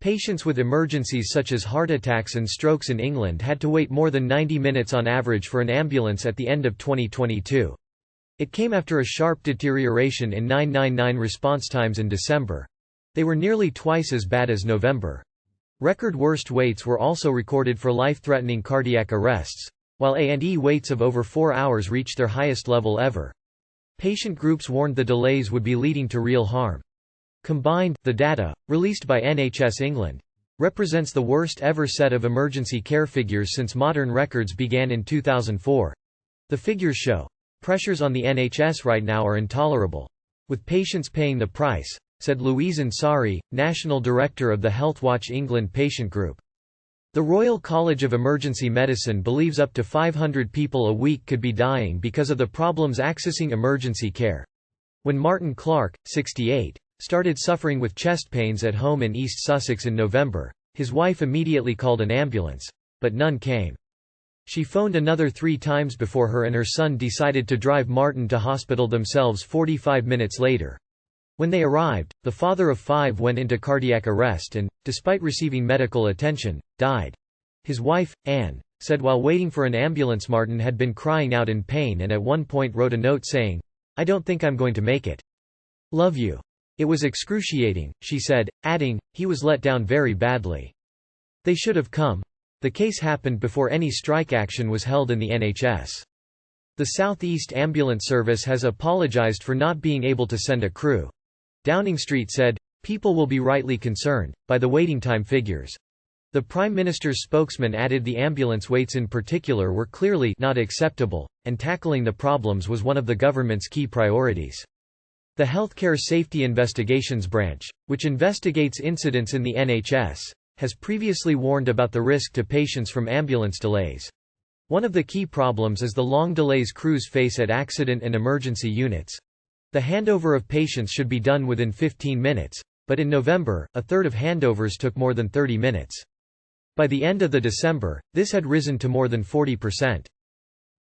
Patients with emergencies such as heart attacks and strokes in England had to wait more than 90 minutes on average for an ambulance at the end of 2022. It came after a sharp deterioration in 999 response times in December. They were nearly twice as bad as November. Record worst waits were also recorded for life-threatening cardiac arrests, while A&E waits of over 4 hours reached their highest level ever. Patient groups warned the delays would be leading to real harm. Combined, the data, released by NHS England, represents the worst ever set of emergency care figures since modern records began in 2004. The figures show, "Pressures on the NHS right now are intolerable. With patients paying the price," said Louise Ansari, National Director of the Healthwatch England Patient Group. The Royal College of Emergency Medicine believes up to 500 people a week could be dying because of the problems accessing emergency care. When Martin Clark, 68, started suffering with chest pains at home in East Sussex in November, his wife immediately called an ambulance, but none came. She phoned another 3 times before her and her son decided to drive Martin to hospital themselves 45 minutes later. When they arrived, the father of 5 went into cardiac arrest and, despite receiving medical attention, died. His wife, Anne, said while waiting for an ambulance Martin had been crying out in pain and at one point wrote a note saying, "I don't think I'm going to make it. Love you." It was excruciating, she said, adding, "He was let down very badly. They should have come." The case happened before any strike action was held in the NHS. The South East Ambulance Service has apologised for not being able to send a crew. Downing Street said, "People will be rightly concerned by the waiting time figures." The Prime Minister's spokesman added the ambulance waits in particular were clearly not acceptable, and tackling the problems was one of the government's key priorities. The Healthcare Safety Investigations Branch, which investigates incidents in the NHS, has previously warned about the risk to patients from ambulance delays. One of the key problems is the long delays crews face at accident and emergency units. The handover of patients should be done within 15 minutes, but in November, a third of handovers took more than 30 minutes. By the end of December, this had risen to more than 40%.